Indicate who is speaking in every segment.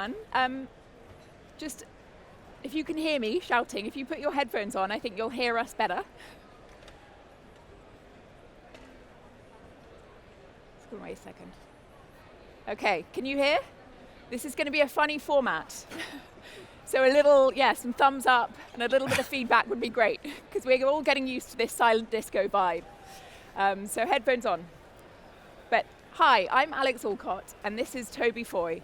Speaker 1: everyone. Just, if you can hear me shouting, if you put your headphones on, I think you'll hear us better. Just gonna wait a second. Okay, can you hear? This is gonna be a funny format. So some thumbs up and a little bit of feedback would be great, because we're all getting used to this silent disco vibe. So headphones on. But hi, I'm Alex Alcott, and this is Toby Foy.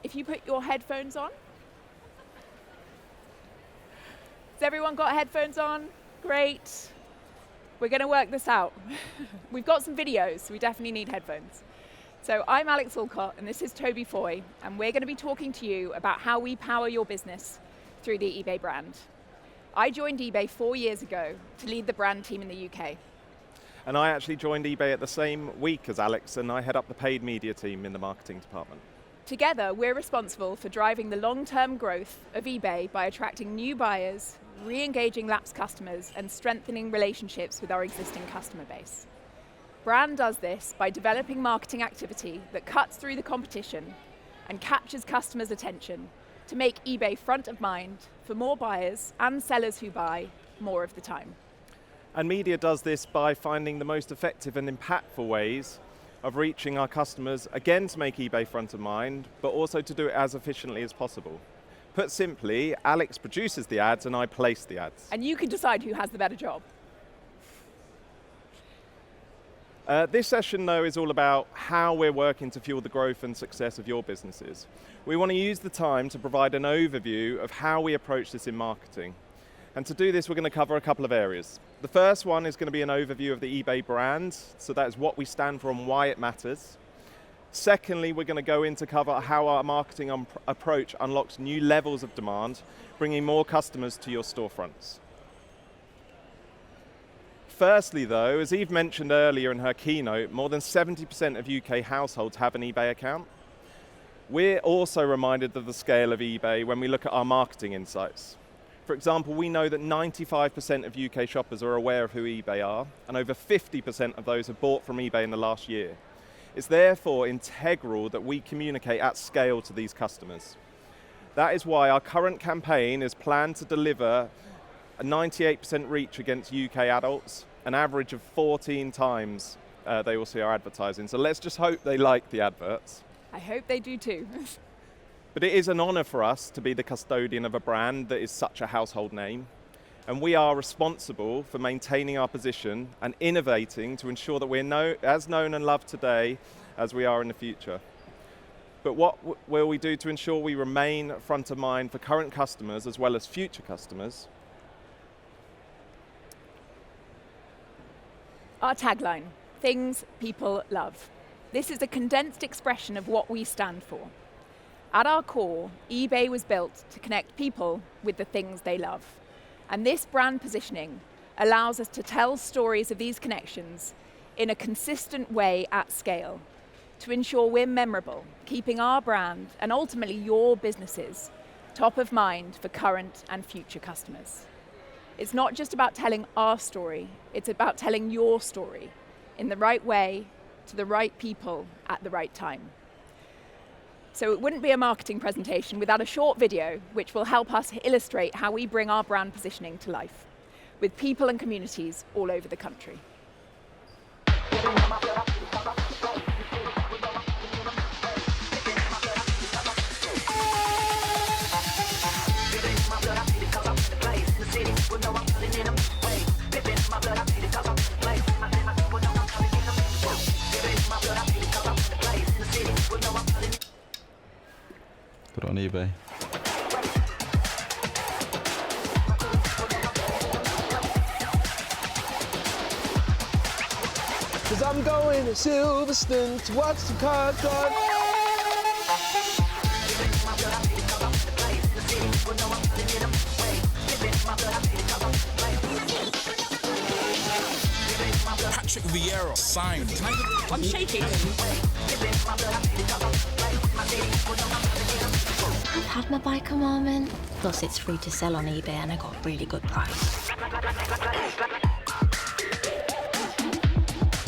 Speaker 1: If you put your headphones on. Has everyone got headphones on? Great. We're gonna work this out. We've got some videos, so we definitely need headphones. So I'm Alex Alcott, and this is Toby Foy, and we're gonna be talking to you about how we power your business through the eBay brand. I joined eBay 4 years ago to lead the brand team in the UK.
Speaker 2: And I actually joined eBay at the same week as Alex, and I head up the paid media team in the marketing department.
Speaker 1: Together, we're responsible for driving the long-term growth of eBay by attracting new buyers, re-engaging lapsed customers, and strengthening relationships with our existing customer base. Brand does this by developing marketing activity that cuts through the competition and captures customers' attention to make eBay front of mind for more buyers and sellers who buy more of the time.
Speaker 2: And media does this by finding the most effective and impactful ways of reaching our customers, again to make eBay front of mind, but also to do it as efficiently as possible. Put simply, Alex produces the ads and I place the ads.
Speaker 1: And you can decide who has the better job.
Speaker 2: This session, though, is all about how we're working to fuel the growth and success of your businesses. We want to use the time to provide an overview of how we approach this in marketing. And to do this, we're going to cover a couple of areas. The first one is going to be an overview of the eBay brand, so that is what we stand for and why it matters. Secondly, we're going to go into cover how our marketing approach unlocks new levels of demand, bringing more customers to your storefronts. Firstly, though, as Eve mentioned earlier in her keynote, more than 70% of UK households have an eBay account. We're also reminded of the scale of eBay when we look at our marketing insights. For example, we know that 95% of UK shoppers are aware of who eBay are, and over 50% of those have bought from eBay in the last year. It's therefore integral that we communicate at scale to these customers. That is why our current campaign is planned to deliver a 98% reach against UK adults, an average of 14 times they will see our advertising. So let's just hope they like the adverts.
Speaker 1: I hope they do too.
Speaker 2: But it is an honor for us to be the custodian of a brand that is such a household name. And we are responsible for maintaining our position and innovating to ensure that we're as known and loved today as we are in the future. But what will we do to ensure we remain front of mind for current customers as well as future customers?
Speaker 1: Our tagline, things people love. This is a condensed expression of what we stand for. At our core, eBay was built to connect people with the things they love. And this brand positioning allows us to tell stories of these connections in a consistent way at scale to ensure we're memorable, keeping our brand and ultimately your businesses top of mind for current and future customers. It's not just about telling our story, it's about telling your story in the right way to the right people at the right time. So it wouldn't be a marketing presentation without a short video which will help us illustrate how we bring our brand positioning to life with people and communities all over the country.
Speaker 3: Put it on eBay.
Speaker 4: Cause I'm going to Silverstone to watch the cars drive.
Speaker 5: Patrick Vieira signed.
Speaker 1: I'm shaking.
Speaker 6: I've had my biker moment. Plus it's free to sell on eBay and I got a really good price.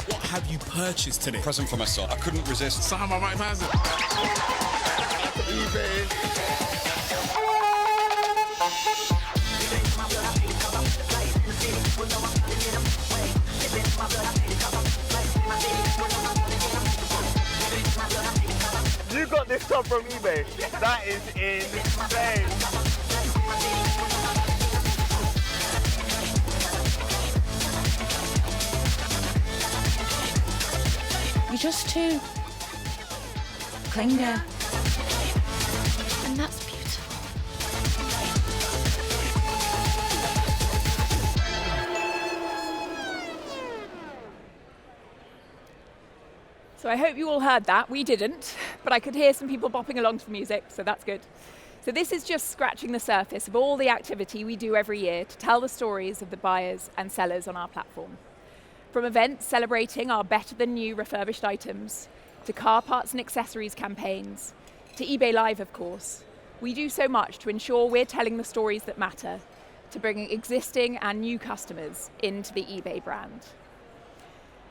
Speaker 5: What have you purchased today?
Speaker 7: Present for myself. I couldn't resist.
Speaker 5: Sam, I might pass it.
Speaker 4: eBay. You got this top from eBay. That is insane.
Speaker 6: You're just too clingy. And that's beautiful.
Speaker 1: So I hope you all heard that. We didn't, but I could hear some people bopping along to the music, so that's good. So this is just scratching the surface of all the activity we do every year to tell the stories of the buyers and sellers on our platform. From events celebrating our better than new refurbished items, to car parts and accessories campaigns, to eBay Live, of course, we do so much to ensure we're telling the stories that matter, to bring existing and new customers into the eBay brand.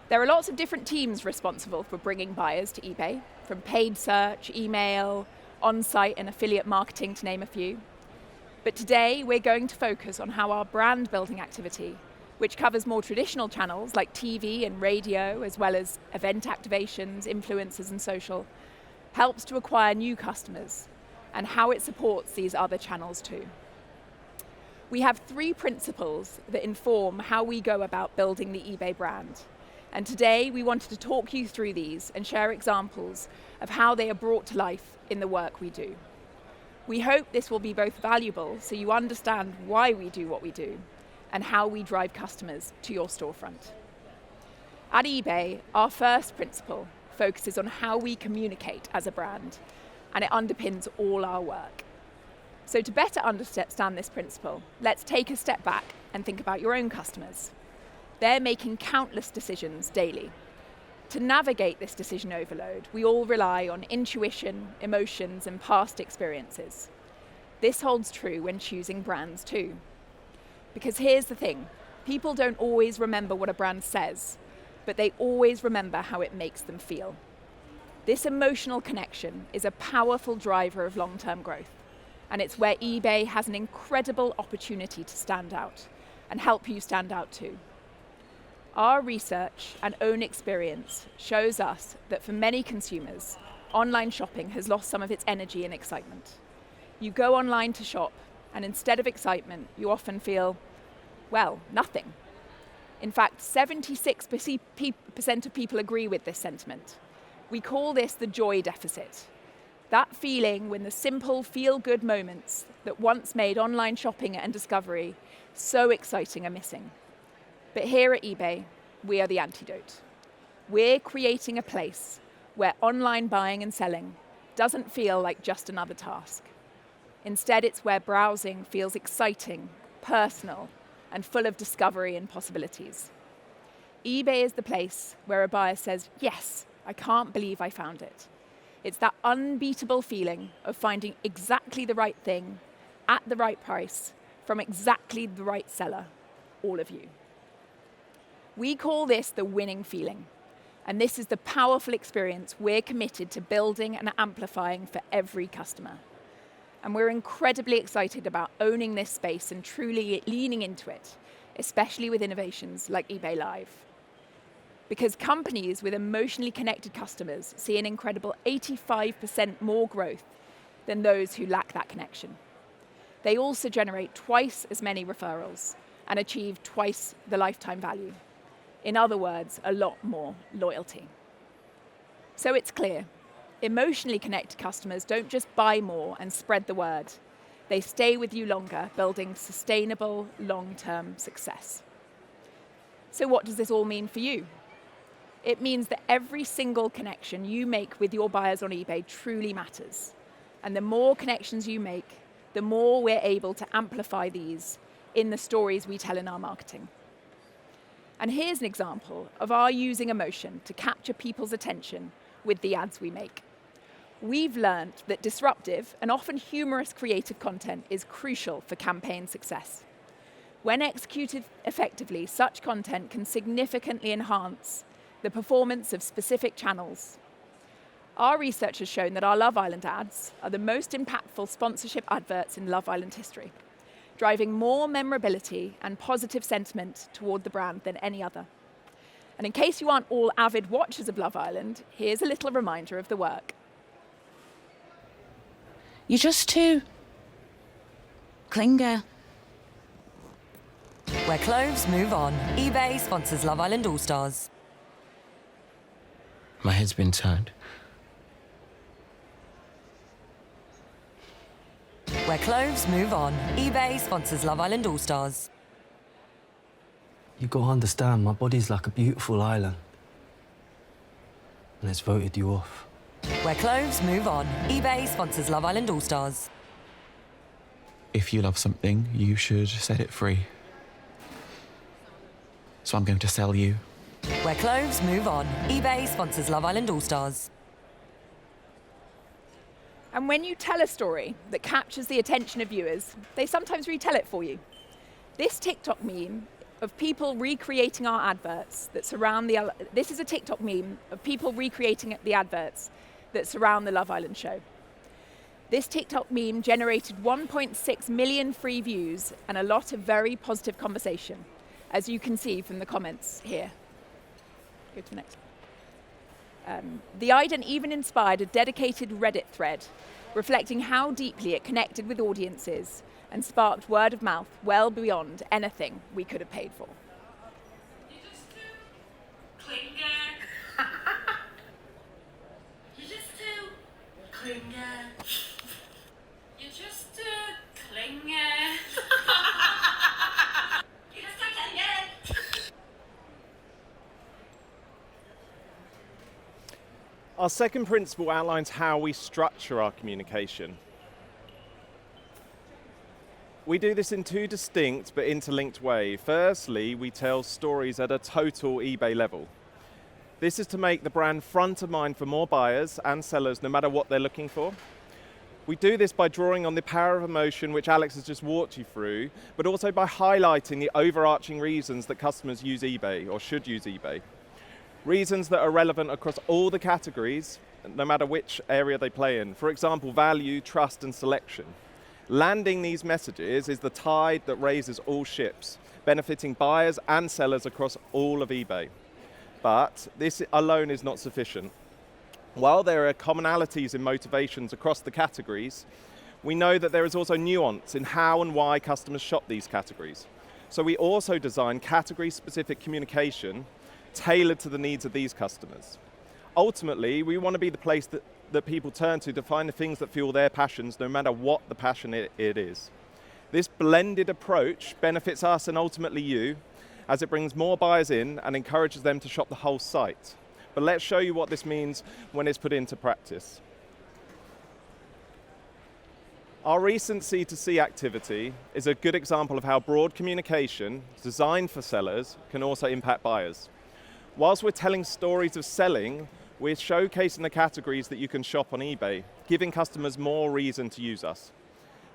Speaker 1: There are lots of different teams responsible for bringing buyers to eBay, from paid search, email, on-site and affiliate marketing, to name a few. But today, we're going to focus on how our brand building activity, which covers more traditional channels like TV and radio, as well as event activations, influencers and social, helps to acquire new customers, and how it supports these other channels too. We have 3 principles that inform how we go about building the eBay brand. And today we wanted to talk you through these and share examples of how they are brought to life in the work we do. We hope this will be both valuable so you understand why we do what we do and how we drive customers to your storefront. At eBay, our first principle focuses on how we communicate as a brand, and it underpins all our work. So to better understand this principle, let's take a step back and think about your own customers. They're making countless decisions daily. To navigate this decision overload, we all rely on intuition, emotions, and past experiences. This holds true when choosing brands too. Because here's the thing, people don't always remember what a brand says, but they always remember how it makes them feel. This emotional connection is a powerful driver of long-term growth, and it's where eBay has an incredible opportunity to stand out and help you stand out too. Our research and own experience shows us that for many consumers, online shopping has lost some of its energy and excitement. You go online to shop, and instead of excitement, you often feel, well, nothing. In fact, 76% of people agree with this sentiment. We call this the joy deficit. That feeling when the simple feel-good moments that once made online shopping and discovery so exciting are missing. But here at eBay, we are the antidote. We're creating a place where online buying and selling doesn't feel like just another task. Instead, it's where browsing feels exciting, personal, and full of discovery and possibilities. eBay is the place where a buyer says, yes, I can't believe I found it. It's that unbeatable feeling of finding exactly the right thing at the right price from exactly the right seller, all of you. We call this the winning feeling, and this is the powerful experience we're committed to building and amplifying for every customer. And we're incredibly excited about owning this space and truly leaning into it, especially with innovations like eBay Live. Because companies with emotionally connected customers see an incredible 85% more growth than those who lack that connection. They also generate twice as many referrals and achieve twice the lifetime value. In other words, a lot more loyalty. So it's clear, emotionally connected customers don't just buy more and spread the word. They stay with you longer, building sustainable, long-term success. So what does this all mean for you? It means that every single connection you make with your buyers on eBay truly matters. And the more connections you make, the more we're able to amplify these in the stories we tell in our marketing. And here's an example of our using emotion to capture people's attention with the ads we make. We've learned that disruptive and often humorous creative content is crucial for campaign success. When executed effectively, such content can significantly enhance the performance of specific channels. Our research has shown that our Love Island ads are the most impactful sponsorship adverts in Love Island history, driving more memorability and positive sentiment toward the brand than any other. And in case you aren't all avid watchers of Love Island, here's a little reminder of the work.
Speaker 3: You're just too clingy.
Speaker 7: Where clothes move on. eBay sponsors Love Island All-Stars.
Speaker 8: My head's been turned.
Speaker 7: Where clothes move on. eBay sponsors Love Island All-Stars.
Speaker 8: You gotta understand, my body's like a beautiful island. And it's voted you off.
Speaker 7: Where clothes move on. eBay sponsors Love Island All-Stars.
Speaker 5: If you love something, you should set it free. So I'm going to sell you.
Speaker 7: Where clothes move on. eBay sponsors Love Island All-Stars.
Speaker 1: And when you tell a story that captures the attention of viewers, they sometimes retell it for you. This TikTok meme of people recreating our adverts that surround this is a TikTok meme of people recreating the adverts that surround the Love Island show. This TikTok meme generated 1.6 million free views and a lot of very positive conversation, as you can see from the comments here. Go to the next. The ident even inspired a dedicated Reddit thread reflecting how deeply it connected with audiences and sparked word of mouth well beyond anything we could have paid for.
Speaker 3: You're just too clingy. You're just too clingy. You're just too clingy. You're just too clingy.
Speaker 2: Our second principle outlines how we structure our communication. We do this in two distinct but interlinked ways. Firstly, we tell stories at a total eBay level. This is to make the brand front of mind for more buyers and sellers, no matter what they're looking for. We do this by drawing on the power of emotion, which Alex has just walked you through, but also by highlighting the overarching reasons that customers use eBay or should use eBay. Reasons that are relevant across all the categories, no matter which area they play in. For example, value, trust, and selection. Landing these messages is the tide that raises all ships, benefiting buyers and sellers across all of eBay. But this alone is not sufficient. While there are commonalities in motivations across the categories, we know that there is also nuance in how and why customers shop these categories. So we also design category-specific communication tailored to the needs of these customers. Ultimately, we want to be the place that people turn to find the things that fuel their passions, no matter what the passion it is. This blended approach benefits us and ultimately you, as it brings more buyers in and encourages them to shop the whole site. But let's show you what this means when it's put into practice. Our recent C2C activity is a good example of how broad communication designed for sellers can also impact buyers. Whilst we're telling stories of selling, we're showcasing the categories that you can shop on eBay, giving customers more reason to use us.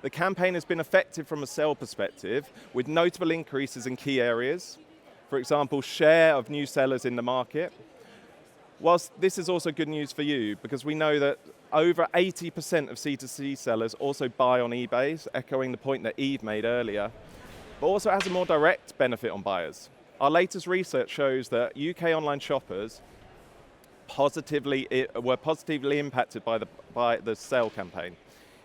Speaker 2: The campaign has been effective from a sale perspective, with notable increases in key areas. For example, share of new sellers in the market. Whilst this is also good news for you, because we know that over 80% of C2C sellers also buy on eBay, echoing the point that Eve made earlier, but also has a more direct benefit on buyers. Our latest research shows that UK online shoppers were positively impacted by the sale campaign.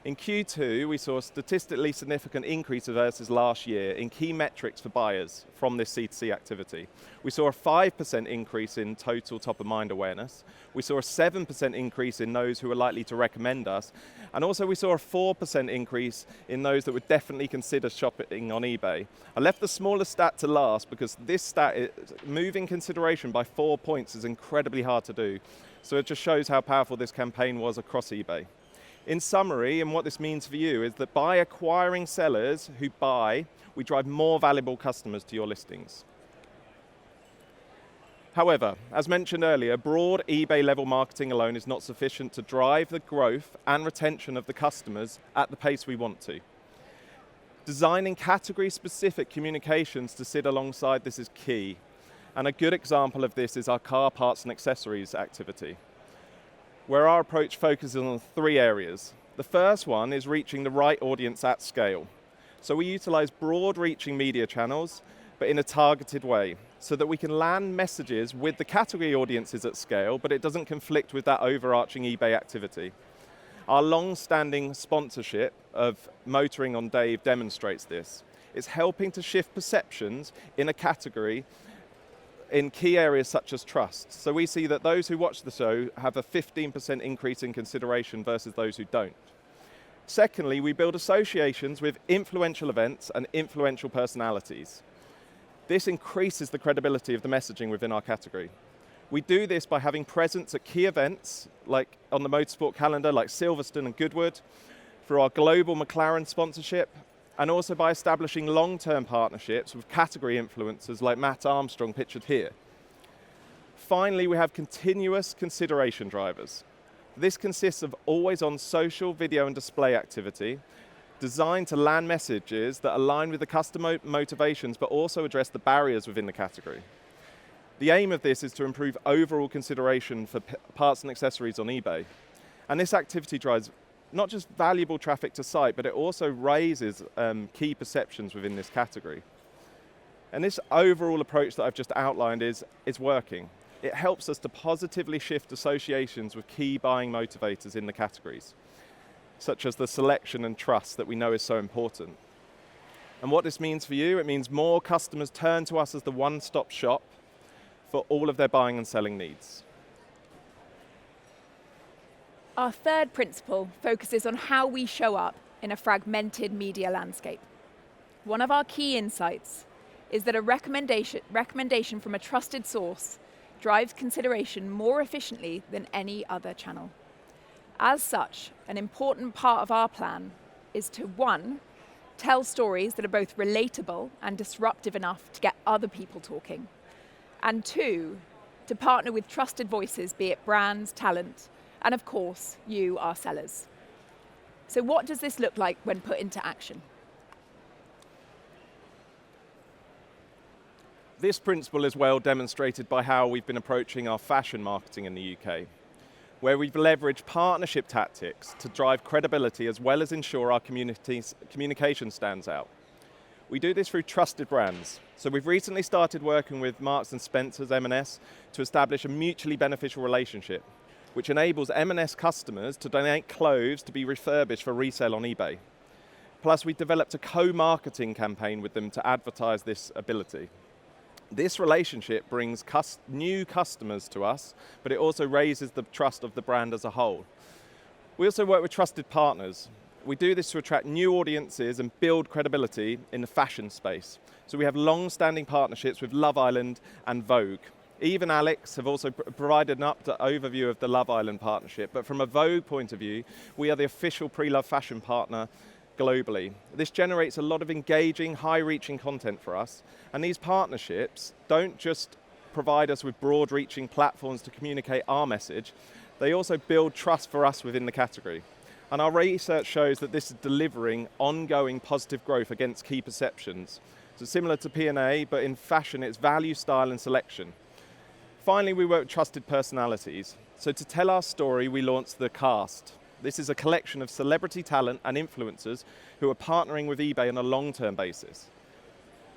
Speaker 2: In Q2, we saw a statistically significant increase versus last year in key metrics for buyers from this C2C activity. We saw a 5% increase in total top-of-mind awareness. We saw a 7% increase in those who were likely to recommend us. And also we saw a 4% increase in those that would definitely consider shopping on eBay. I left the smallest stat to last because this stat, moving consideration by 4 points, is incredibly hard to do. So it just shows how powerful this campaign was across eBay. In summary, and what this means for you, is that by acquiring sellers who buy, we drive more valuable customers to your listings. However, as mentioned earlier, broad eBay-level marketing alone is not sufficient to drive the growth and retention of the customers at the pace we want to. Designing category-specific communications to sit alongside this is key, and a good example of this is our car parts and accessories activity. where our approach focuses on 3 areas. The first one is reaching the right audience at scale. So we utilize broad-reaching media channels, but in a targeted way, so that we can land messages with the category audiences at scale, but it doesn't conflict with that overarching eBay activity. Our long-standing sponsorship of Motoring on Dave demonstrates this. It's helping to shift perceptions in a category in key areas such as trust. So we see that those who watch the show have a 15% increase in consideration versus those who don't. Secondly, we build associations with influential events and influential personalities. This increases the credibility of the messaging within our category. We do this by having presence at key events, like on the motorsport calendar, like Silverstone and Goodwood, through our global McLaren sponsorship, and also by establishing long-term partnerships with category influencers like Matt Armstrong, pictured here. Finally, we have continuous consideration drivers. This consists of always-on social, video, and display activity, designed to land messages that align with the customer motivations, but also address the barriers within the category. The aim of this is to improve overall consideration for parts and accessories on eBay. And this activity drives not just valuable traffic to site, but it also raises key perceptions within this category. And this overall approach that I've just outlined is working. It helps us to positively shift associations with key buying motivators in the categories, such as the selection and trust that we know is so important. And what this means for you, it means more customers turn to us as the one-stop shop for all of their buying and selling needs.
Speaker 1: Our third principle focuses on how we show up in a fragmented media landscape. One of our key insights is that a recommendation from a trusted source drives consideration more efficiently than any other channel. As such, an important part of our plan is to, 1, tell stories that are both relatable and disruptive enough to get other people talking, and 2, to partner with trusted voices, be it brands, talent, and of course, you, our sellers. So what does this look like when put into action?
Speaker 2: This principle is well demonstrated by how we've been approaching our fashion marketing in the UK, where we've leveraged partnership tactics to drive credibility as well as ensure our communication stands out. We do this through trusted brands. So we've recently started working with Marks & Spencer's M&S to establish a mutually beneficial relationship, which enables M&S customers to donate clothes to be refurbished for resale on eBay. Plus, we developed a co-marketing campaign with them to advertise this ability. This relationship brings new customers to us, but it also raises the trust of the brand as a whole. We also work with trusted partners. We do this to attract new audiences and build credibility in the fashion space. So we have long-standing partnerships with Love Island and Vogue. Eve and Alex have also provided an overview of the Love Island partnership, but from a Vogue point of view, we are the official pre-loved fashion partner globally. This generates a lot of engaging, high-reaching content for us, and these partnerships don't just provide us with broad-reaching platforms to communicate our message, they also build trust for us within the category. And our research shows that this is delivering ongoing positive growth against key perceptions. So similar to P&A, but in fashion, it's value, style, and selection. Finally, we work with trusted personalities. So to tell our story, we launched The Cast. This is a collection of celebrity talent and influencers who are partnering with eBay on a long-term basis.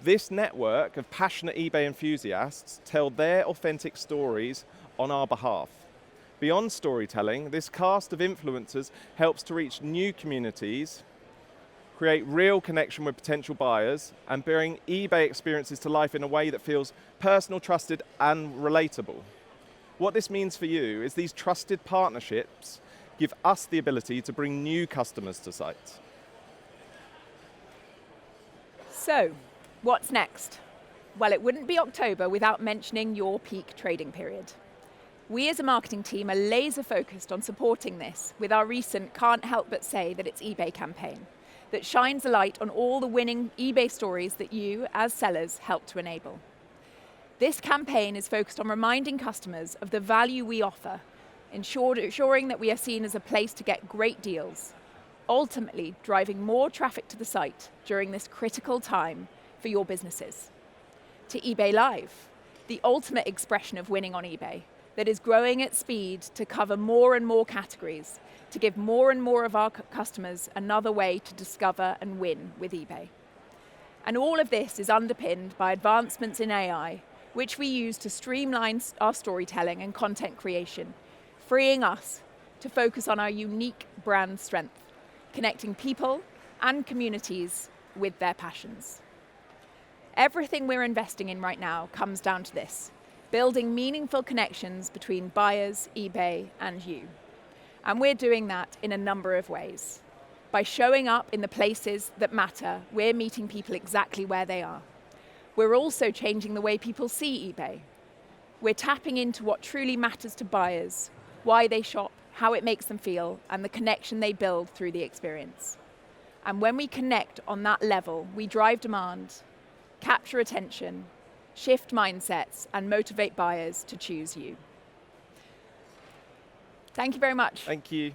Speaker 2: This network of passionate eBay enthusiasts tell their authentic stories on our behalf. Beyond storytelling, this cast of influencers helps to reach new communities, create real connection with potential buyers, and bring eBay experiences to life in a way that feels personal, trusted, and relatable. What this means for you is these trusted partnerships give us the ability to bring new customers to site.
Speaker 1: So, what's next? Well, it wouldn't be October without mentioning your peak trading period. We as a marketing team are laser focused on supporting this with our recent Can't Help But Say That It's eBay campaign that shines a light on all the winning eBay stories that you, as sellers, help to enable. This campaign is focused on reminding customers of the value we offer, ensuring that we are seen as a place to get great deals, ultimately driving more traffic to the site during this critical time for your businesses. To eBay Live, the ultimate expression of winning on eBay, that is growing at speed to cover more and more categories, to give more and more of our customers another way to discover and win with eBay. And all of this is underpinned by advancements in AI, which we use to streamline our storytelling and content creation, freeing us to focus on our unique brand strength, connecting people and communities with their passions. Everything we're investing in right now comes down to this: building meaningful connections between buyers, eBay, and you. And we're doing that in a number of ways. By showing up in the places that matter, we're meeting people exactly where they are. We're also changing the way people see eBay. We're tapping into what truly matters to buyers, why they shop, how it makes them feel, and the connection they build through the experience. And when we connect on that level, we drive demand, capture attention, shift mindsets, and motivate buyers to choose you. Thank you very much.
Speaker 2: Thank you.